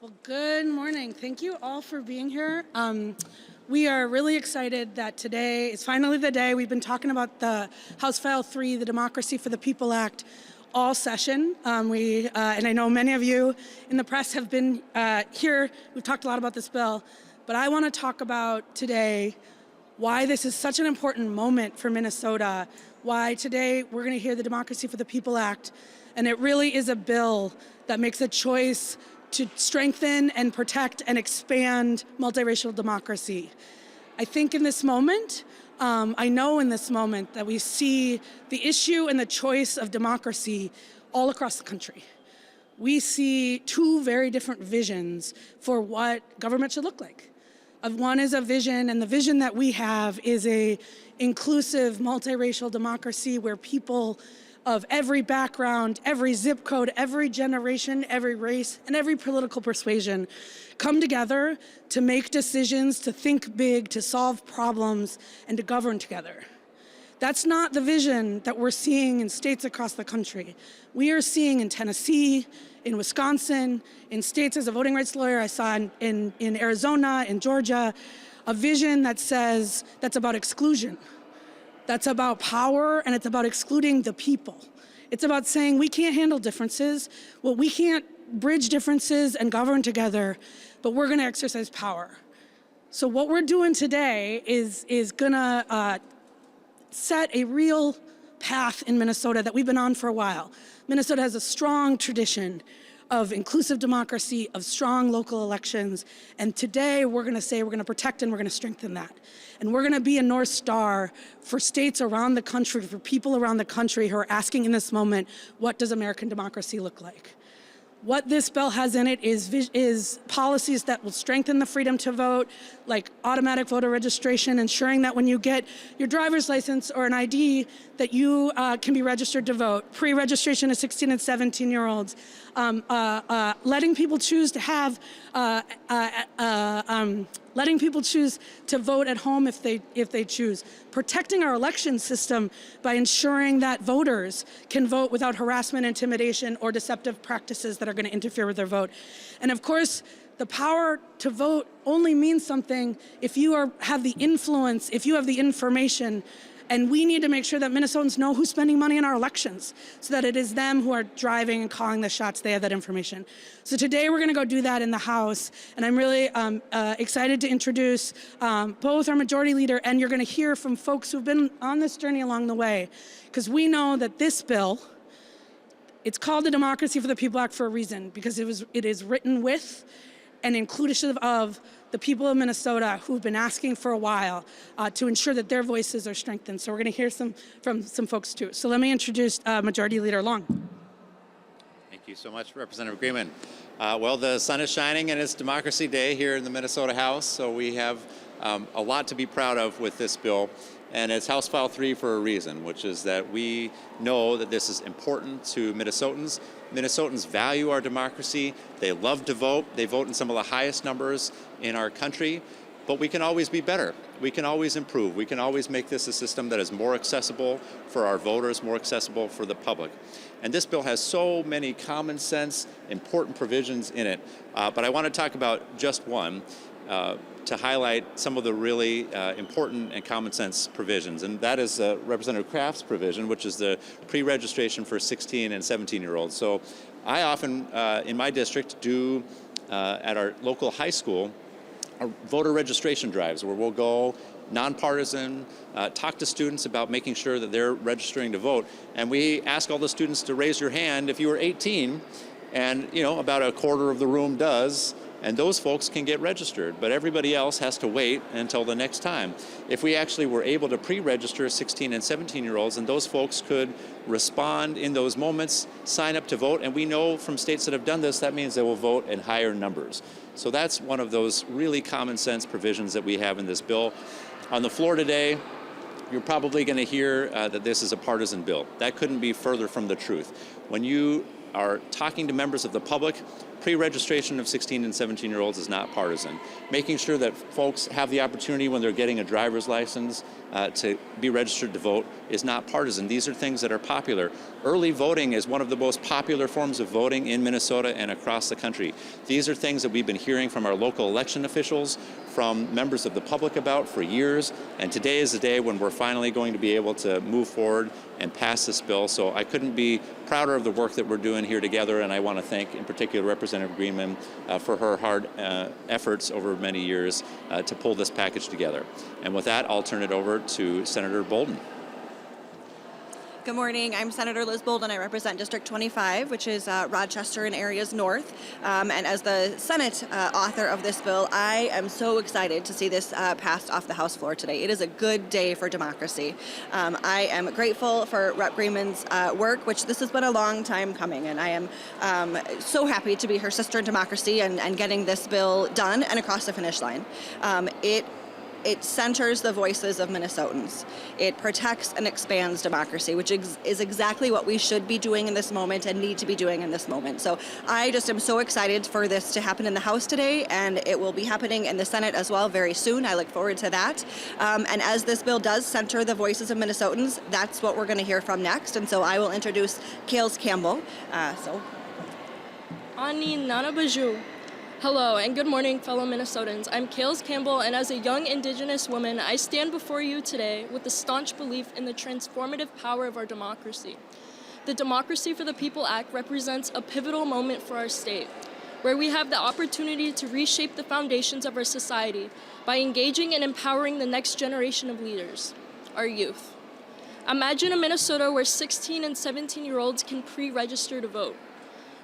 Well, good morning. Thank you all for being here. We are really excited that today is finally the day. We've been talking about the House File 3, the Democracy for the People Act, all session. And I know many of you in the press have been here. We've talked a lot about this bill, but I want to talk about today why this is such an important moment for Minnesota, why today we're going to hear the Democracy for the People Act, and it really is a bill that makes a choice to strengthen and protect and expand multiracial democracy. I think in this moment, I know in this moment that we see the issue and the choice of democracy all across the country. We see two very different visions for what government should look like. One is a vision, and the vision that we have is a inclusive multiracial democracy where people of every background, every zip code, every generation, every race, and every political persuasion come together to make decisions, to think big, to solve problems, and to govern together. That's not the vision that we're seeing in states across the country. We are seeing in Tennessee, in Wisconsin, in states as a voting rights lawyer, I saw in Arizona, in Georgia, a vision that says that's about exclusion. That's about power, and it's about excluding the people. It's about saying we can't handle differences, well, we can't bridge differences and govern together, but we're gonna exercise power. So what we're doing today is gonna set a real path in Minnesota that we've been on for a while. Minnesota has a strong tradition of inclusive democracy, of strong local elections, and today we're gonna say we're gonna protect and we're gonna strengthen that. And we're gonna be a North Star for states around the country, for people around the country who are asking in this moment, what does American democracy look like? What this bill has in it is policies that will strengthen the freedom to vote, like automatic voter registration, ensuring that when you get your driver's license or an ID, that you can be registered to vote, pre-registration of 16 and 17-year-olds, letting people choose to have, letting people choose to vote at home if they choose, protecting our election system by ensuring that voters can vote without harassment, intimidation, or deceptive practices that are going to interfere with their vote. And of course, the power to vote only means something if you have the influence, if you have the information. And we need to make sure that Minnesotans know who's spending money in our elections so that it is them who are driving and calling the shots. They have that information. So today we're going to go do that in the House. And I'm really excited to introduce both our majority leader, and you're going to hear from folks who've been on this journey along the way. Because we know that this bill, it's called the Democracy for the People Act for a reason, because it is written with and inclusive of the people of Minnesota who've been asking for a while to ensure that their voices are strengthened. So we're going to hear from some folks too. So let me introduce Majority Leader Long. Thank you so much, Representative Greenman. Well, the sun is shining and it's Democracy Day here in the Minnesota House, so we have a lot to be proud of with this bill. And it's House File 3 for a reason, which is that we know that this is important to Minnesotans. Minnesotans value our democracy. They love to vote. They vote in some of the highest numbers in our country. But we can always be better. We can always improve. We can always make this a system that is more accessible for our voters, more accessible for the public. And this bill has so many common sense, important provisions in it. But I want to talk about just one. To highlight some of the really important and common sense provisions. And that is Representative Kraft's provision, which is the pre-registration for 16 and 17-year-olds. So I often, in my district, do at our local high school, voter registration drives where we'll go nonpartisan, talk to students about making sure that they're registering to vote. And we ask all the students to raise your hand if you were 18, and about a quarter of the room does. And those folks can get registered, but everybody else has to wait until the next time. If we actually were able to pre-register 16 and 17-year-olds, and those folks could respond in those moments, sign up to vote, and we know from states that have done this, that means they will vote in higher numbers. So that's one of those really common sense provisions that we have in this bill. On the floor today, you're probably going to hear that this is a partisan bill. That couldn't be further from the truth. When you are talking to members of the public, pre-registration of 16 and 17-year-olds is not partisan. Making sure that folks have the opportunity when they're getting a driver's license to be registered to vote is not partisan. These are things that are popular. Early voting is one of the most popular forms of voting in Minnesota and across the country. These are things that we've been hearing from our local election officials, from members of the public about for years, and today is the day when we're finally going to be able to move forward and pass this bill. So I couldn't be prouder of the work that we're doing here together, and I want to thank in particular Representative Greenman for her hard efforts over many years to pull this package together. And with that, I'll turn it over to Senator Bolden. Good morning. I'm Senator Liz Bolden. I represent District 25, which is Rochester and areas north. And as the Senate author of this bill, I am so excited to see this passed off the House floor today. It is a good day for democracy. I am grateful for Rep. Greenman's work, which this has been a long time coming, and I am so happy to be her sister in democracy and getting this bill done and across the finish line. It centers the voices of Minnesotans. It protects and expands democracy, which is exactly what we should be doing in this moment and need to be doing in this moment. So I just am so excited for this to happen in the House today, and it will be happening in the Senate as well very soon. I look forward to that. And as this bill does center the voices of Minnesotans, that's what we're going to hear from next. And so I will introduce Kales Campbell. Ani Nanabaju. Hello and good morning, fellow Minnesotans. I'm Kales Campbell, and as a young Indigenous woman, I stand before you today with a staunch belief in the transformative power of our democracy. The Democracy for the People Act represents a pivotal moment for our state, where we have the opportunity to reshape the foundations of our society by engaging and empowering the next generation of leaders, our youth. Imagine a Minnesota where 16 and 17-year-olds can pre-register to vote,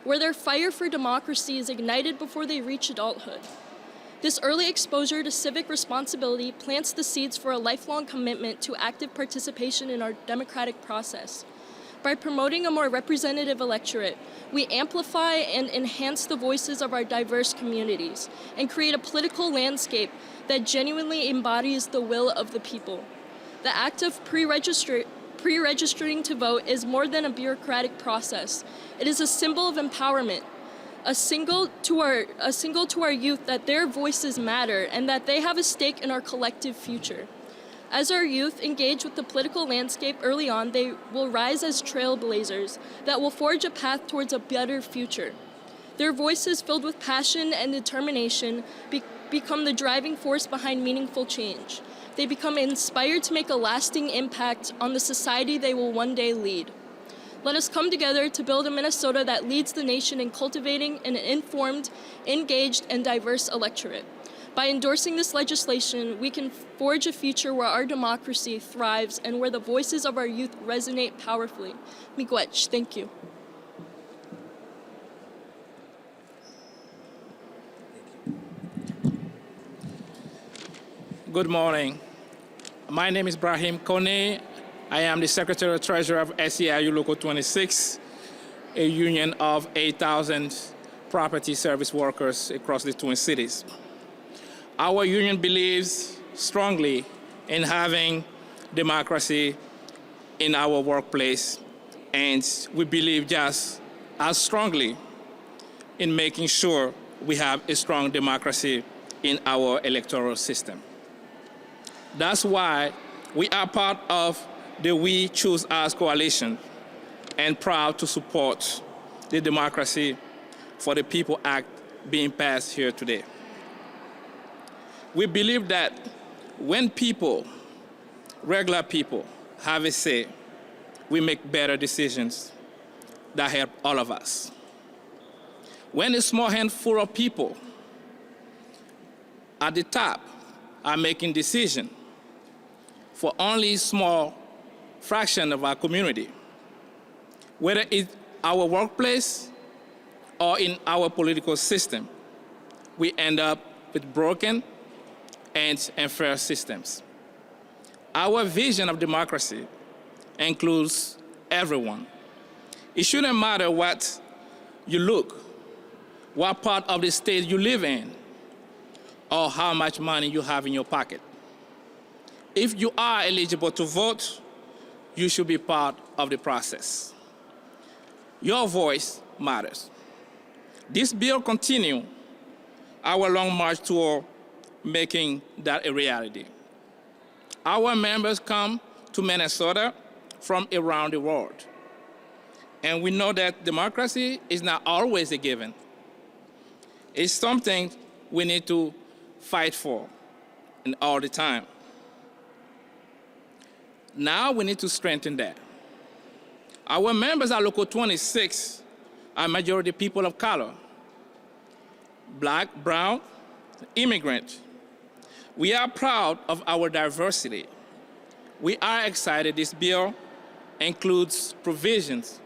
where their fire for democracy is ignited before they reach adulthood. This early exposure to civic responsibility plants the seeds for a lifelong commitment to active participation in our democratic process. By promoting a more representative electorate, we amplify and enhance the voices of our diverse communities and create a political landscape that genuinely embodies the will of the people. The act of pre-registering to vote is more than a bureaucratic process. It is a symbol of empowerment, a signal to our youth that their voices matter and that they have a stake in our collective future. As our youth engage with the political landscape early on, they will rise as trailblazers that will forge a path towards a better future. Their voices, filled with passion and determination, become the driving force behind meaningful change. They become inspired to make a lasting impact on the society they will one day lead. Let us come together to build a Minnesota that leads the nation in cultivating an informed, engaged, and diverse electorate. By endorsing this legislation, we can forge a future where our democracy thrives and where the voices of our youth resonate powerfully. Miigwech, thank you. Good morning. My name is Brahim Kone. I am the Secretary Treasurer of SEIU Local 26, a union of 8,000 property service workers across the Twin Cities. Our union believes strongly in having democracy in our workplace, and we believe just as strongly in making sure we have a strong democracy in our electoral system. That's why we are part of the We Choose Us coalition and proud to support the Democracy for the People Act being passed here today. We believe that when people, regular people, have a say, we make better decisions that help all of us. When a small handful of people at the top are making decisions for only a small fraction of our community, whether it's our workplace or in our political system, we end up with broken and unfair systems. Our vision of democracy includes everyone. It shouldn't matter what you look, what part of the state you live in, or how much money you have in your pocket. If you are eligible to vote, you should be part of the process. Your voice matters. This bill continues our long march toward making that a reality. Our members come to Minnesota from around the world. And we know that democracy is not always a given. It's something we need to fight for and all the time. Now we need to strengthen that. Our members at Local 26 are majority people of color, Black, brown, immigrant. We are proud of our diversity. We are excited this bill includes provisions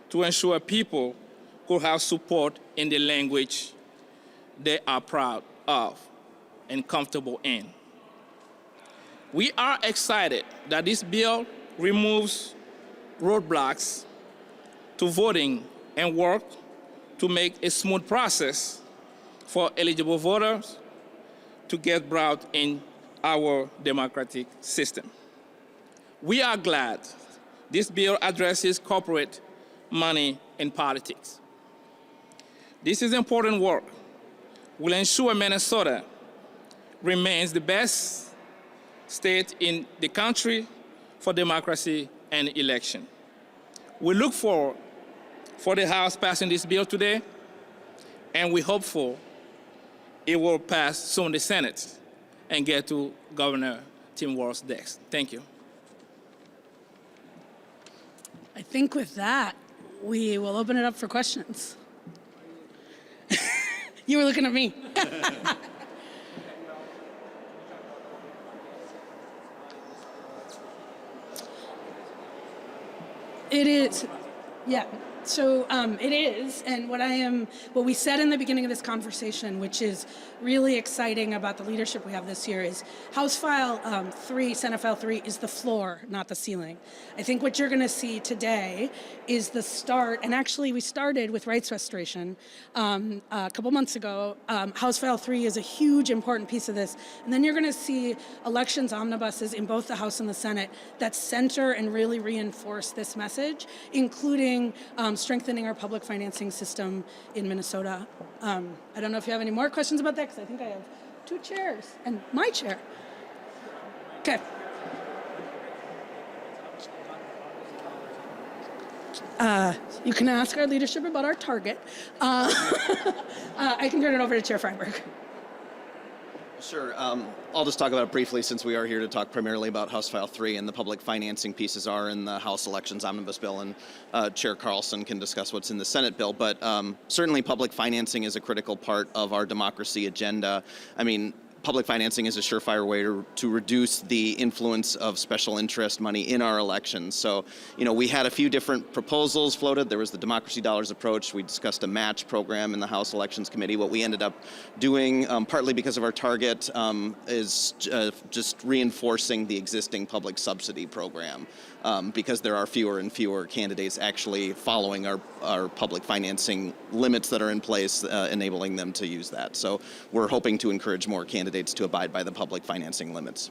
to ensure people could have support in the language they are proud of and comfortable in. We are excited that this bill removes roadblocks to voting and work to make a smooth process for eligible voters to get brought in our democratic system. We are glad this bill addresses corporate money in politics. This is important work. Will ensure Minnesota remains the best state in the country for democracy and election. We look forward for the House passing this bill today, and we hope for it will pass soon the Senate and get to Governor Tim Walz's desk. Thank you. I think with that, we will open it up for questions. You were looking at me. It is, yeah. So it is, and what we said in the beginning of this conversation, which is really exciting about the leadership we have this year, is House File 3, Senate File 3 is the floor, not the ceiling. I think what you're going to see today is the start, and actually we started with rights restoration a couple months ago. House File 3 is a huge, important piece of this, and then you're going to see elections omnibuses in both the House and the Senate that center and really reinforce this message, including strengthening our public financing system in Minnesota. I don't know if you have any more questions about that, because I think I have 2 chairs and my chair. Okay. You can ask our leadership about our target. I can turn it over to Chair Feinberg. Sure. I'll just talk about it briefly, since we are here to talk primarily about House File 3, and the public financing pieces are in the House Elections Omnibus Bill, and Chair Carlson can discuss what's in the Senate bill. But certainly public financing is a critical part of our democracy agenda. I mean, public financing is a surefire way to reduce the influence of special interest money in our elections. So, we had a few different proposals floated. There was the Democracy Dollars approach. We discussed a match program in the House Elections Committee. What we ended up doing, partly because of our target, is just reinforcing the existing public subsidy program, because there are fewer and fewer candidates actually following our public financing limits that are in place, enabling them to use that. So we're hoping to encourage more candidates to abide by the public financing limits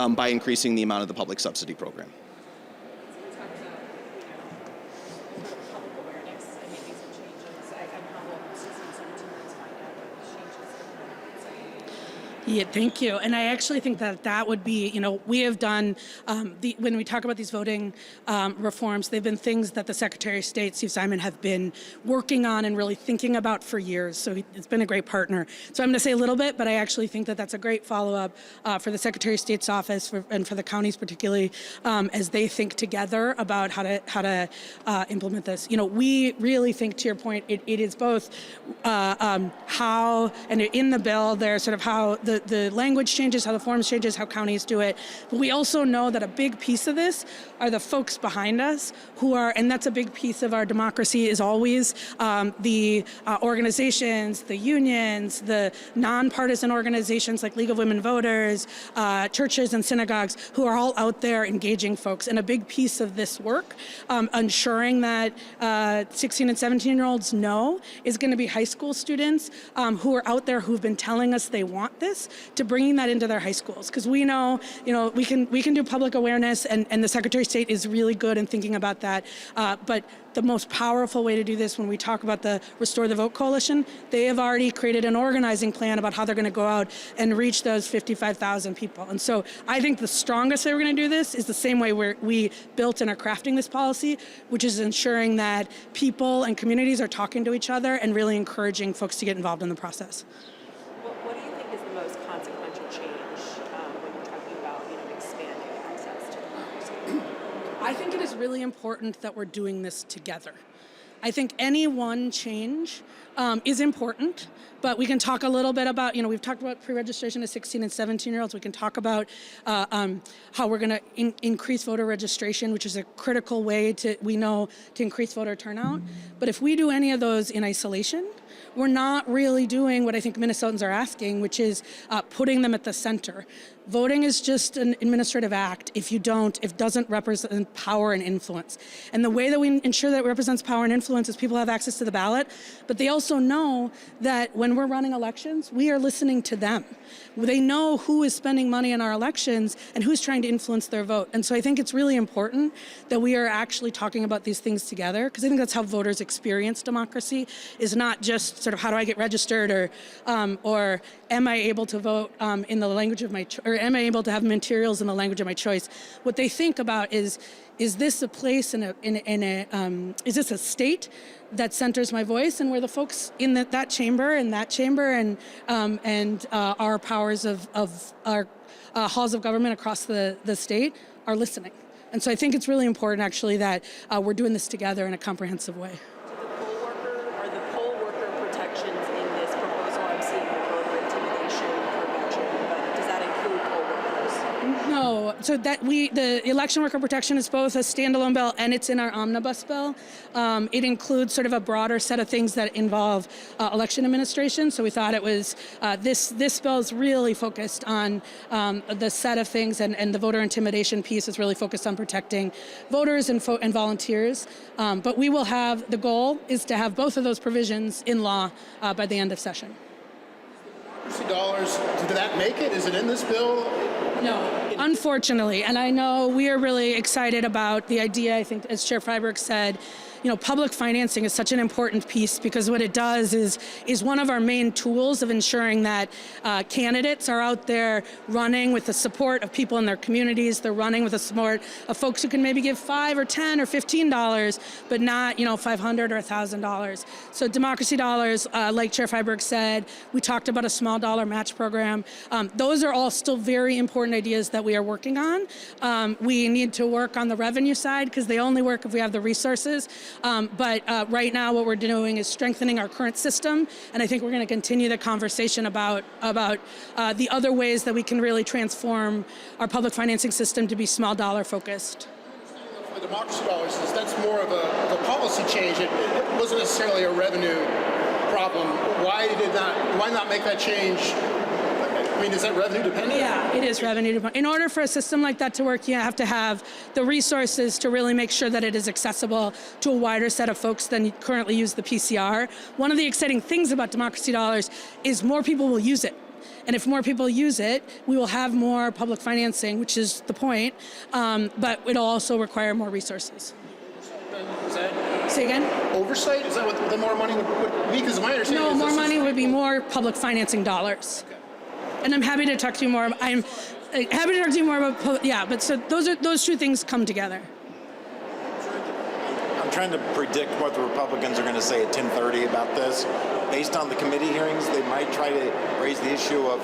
by increasing the amount of the public subsidy program. Yeah, thank you. And I actually think that would be, we have done, when we talk about these voting reforms, they've been things that the Secretary of State, Steve Simon, have been working on and really thinking about for years. So it's been a great partner. So I'm going to say a little bit, but I actually think that that's a great follow-up for the Secretary of State's office and for the counties particularly, as they think together about how to implement this. We really think, to your point, it is both how, and in the bill, there's sort of how the language changes, how the forms changes, how counties do it. But we also know that a big piece of this are the folks behind us who are, and that's a big piece of our democracy, is always the organizations, the unions, the nonpartisan organizations like League of Women Voters, churches and synagogues, who are all out there engaging folks. And a big piece of this work, ensuring that 16 and 17-year-olds know, is going to be high school students who are out there who've been telling us they want this, to bringing that into their high schools. Because we know, we can do public awareness, and the Secretary of State is really good in thinking about that. But the most powerful way to do this, when we talk about the Restore the Vote Coalition, they have already created an organizing plan about how they're going to go out and reach those 55,000 people. And so I think the strongest way we're going to do this is the same way we built and are crafting this policy, which is ensuring that people and communities are talking to each other and really encouraging folks to get involved in the process. What do you think is the most consequential change when you're talking about expanding access to democracy? I think it is really important that we're doing this together. I think any one change is important, but we can talk a little bit about, we've talked about pre-registration of 16 and 17-year-olds. We can talk about how we're going to increase voter registration, which is a critical way to increase voter turnout. But if we do any of those in isolation, we're not really doing what I think Minnesotans are asking, which is putting them at the center. Voting is just an administrative act if it doesn't represent power and influence. And the way that we ensure that it represents power and influence is people have access to the ballot, but they also know that when we're running elections, we are listening to them. They know who is spending money in our elections and who's trying to influence their vote. And so I think it's really important that we are actually talking about these things together, because I think that's how voters experience democracy, is not just sort of how do I get registered, or am I able to vote in the language of my choice, or am I able to have materials in the language of my choice? What they think about is this a place is this a state that centers my voice, and where the folks in that chamber and our powers of our halls of government across the state are listening. And so I think it's really important actually that we're doing this together in a comprehensive way. Are the poll worker protections in this proposal? I'm seeing the voter intimidation prevention, but does that include poll workers? No, so the election worker protection is both a standalone bill and it's in our omnibus bill. It includes sort of a broader set of things that involve election administration. So we thought it was this bill is really focused on the set of things, and the voter intimidation piece is really focused on protecting voters and volunteers. But the goal is to have both of those provisions in law by the end of session. Dollars, did that make it? Is it in this bill? No, unfortunately. And I know we are really excited about the idea. I think, as Chair Freiberg said, public financing is such an important piece, because what it does is one of our main tools of ensuring that candidates are out there running with the support of people in their communities. They're running with the support of folks who can maybe give $5 or $10 or $15, but not $500 or $1,000. So democracy dollars, like Chair Freiberg said, we talked about a small dollar match program. Those are all still very important ideas that we are working on. We need to work on the revenue side, because they only work if we have the resources. But right now what we're doing is strengthening our current system, and I think we're going to continue the conversation about the other ways that we can really transform our public financing system to be small dollar focused. For the democracy dollars, that's more of a policy change. It wasn't necessarily a revenue problem. Why not make that change? I mean, is that revenue dependent? Yeah, it is revenue dependent. In order for a system like that to work, you have to have the resources to really make sure that it is accessible to a wider set of folks than currently use the PCR. One of the exciting things about democracy dollars is more people will use it. And if more people use it, we will have more public financing, which is the point, but it'll also require more resources. Say again? Oversight? Is that what the more money would be? Because my understanding is more money would be more public financing dollars. Okay. And I'm happy to talk to you more. I'm happy to talk to you more about, but so those two things come together. I'm trying to predict what the Republicans are going to say at 10:30 about this. Based on the committee hearings, they might try to raise the issue of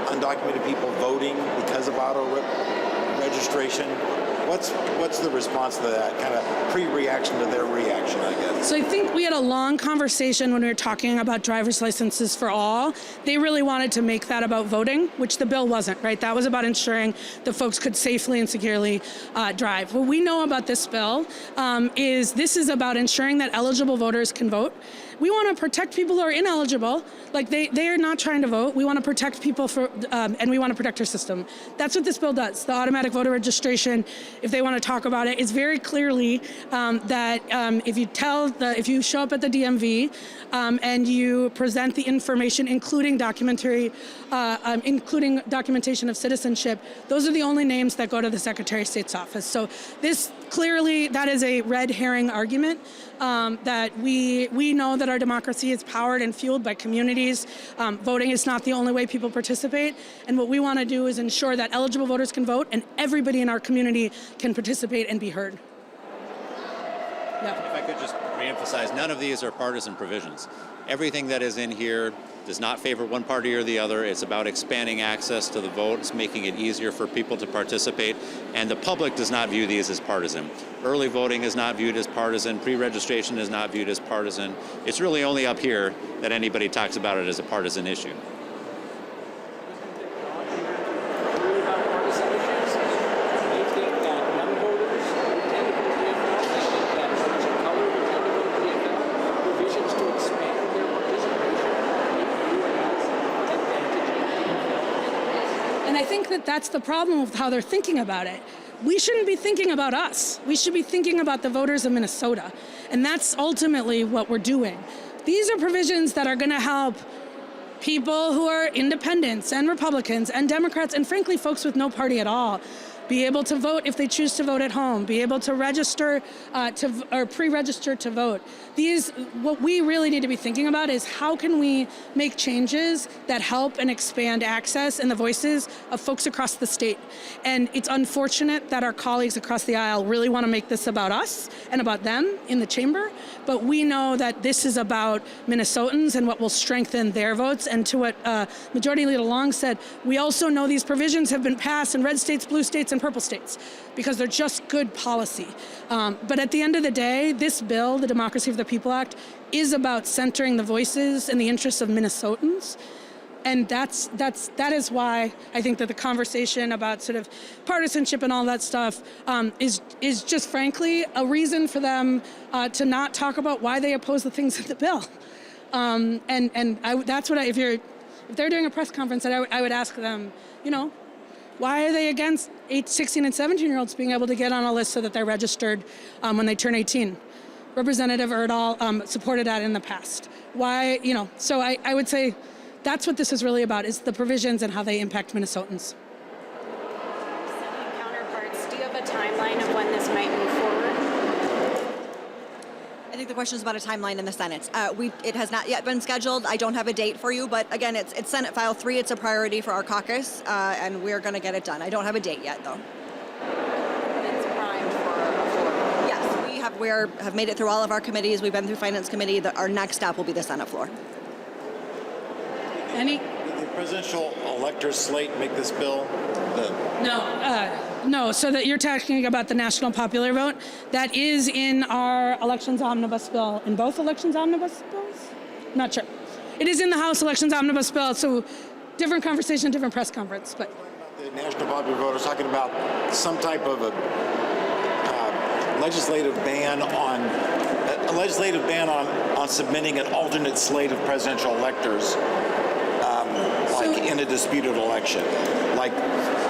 undocumented people voting because of auto registration. What's the response to that kind of pre-reaction to their reaction, I guess? So I think we had a long conversation when we were talking about driver's licenses for all. They really wanted to make that about voting, which the bill wasn't, right? That was about ensuring that folks could safely and securely drive. What we know about this bill is this is about ensuring that eligible voters can vote. We want to protect people who are ineligible, like they are not trying to vote. We want to protect people and we want to protect our system. That's what this bill does. The automatic voter registration if they want to talk about it. It's very clearly that if you show up at the DMV and you present the information, including documentation of citizenship, those are the only names that go to the Secretary of State's office. So that is a red herring argument. That we know that our democracy is powered and fueled by communities. Voting is not the only way people participate, and what we want to do is ensure that eligible voters can vote and everybody in our community can participate and be heard. Yeah. If I could just reemphasize, none of these are partisan provisions. Everything that is in here does not favor one party or the other. It's about expanding access to the vote. It's making it easier for people to participate. And the public does not view these as partisan. Early voting is not viewed as partisan. Pre-registration is not viewed as partisan. It's really only up here that anybody talks about it as a partisan issue. And I think that that's the problem with how they're thinking about it. We shouldn't be thinking about us. We should be thinking about the voters of Minnesota. And that's ultimately what we're doing. These are provisions that are going to help people who are independents and Republicans and Democrats and frankly folks with no party at all be able to vote if they choose to vote at home, be able to register or pre-register to vote. What we really need to be thinking about is how can we make changes that help and expand access and the voices of folks across the state. And it's unfortunate that our colleagues across the aisle really want to make this about us and about them in the chamber, but we know that this is about Minnesotans and what will strengthen their votes. And to what Majority Leader Long said, we also know these provisions have been passed in red states, blue states, and purple states because they're just good policy. But at the end of the day, this bill, the Democracy of the People Act, is about centering the voices and the interests of Minnesotans. And that is why I think that the conversation about sort of partisanship and all that stuff is just frankly a reason for them to not talk about why they oppose the things in the bill. If they're doing a press conference, I would ask them, why are they against 16 and 17-year-olds being able to get on a list so that they're registered when they turn 18? Representative Erdahl supported that in the past. Why, so I would say that's what this is really about, is the provisions and how they impact Minnesotans. Senate counterparts, do you have a timeline of when this might move forward? I think the question is about a timeline in the Senate. It has not yet been scheduled. I don't have a date for you, but again, it's Senate File 3. It's a priority for our caucus, and we're going to get it done. I don't have a date yet, though. And it's primed for a floor. Yes, we have made it through all of our committees. We've been through Finance Committee. Our next step will be the Senate floor. Any? Did the presidential electors slate make this bill? No, so that you're talking about the national popular vote. That is in our elections omnibus bill. In both elections omnibus bills? Not sure. It is in the House elections omnibus bill, so different conversation, different press conference. But The national popular vote is talking about some type of a legislative ban on submitting an alternate slate of presidential electors in a disputed election.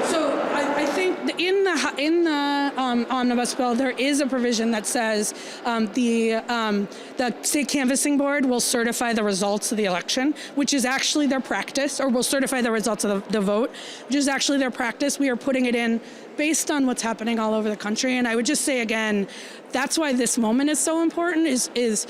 So I think in the omnibus bill there is a provision that says the state canvassing board will certify the results of the election, which is actually their practice, or will certify the results of the vote, which is actually their practice. We are putting it in based on what's happening all over the country. And I would just say again, that's why this moment is so important, is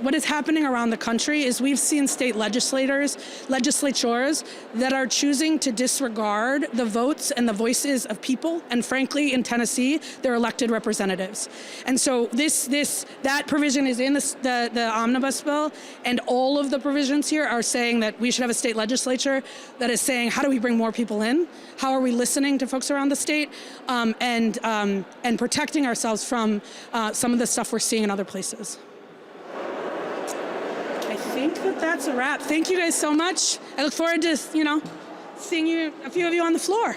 what is happening around the country is we've seen state legislators that are choosing to disregard the votes and the voices of people, and frankly, in Tennessee, their elected representatives. And so that provision is in the omnibus bill, and all of the provisions here are saying that we should have a state legislature that is saying, how do we bring more people in? How are we listening to folks around the state? And protecting ourselves from some of the stuff we're seeing in other places. I think that's a wrap. Thank you guys so much. I look forward to, seeing a few of you on the floor.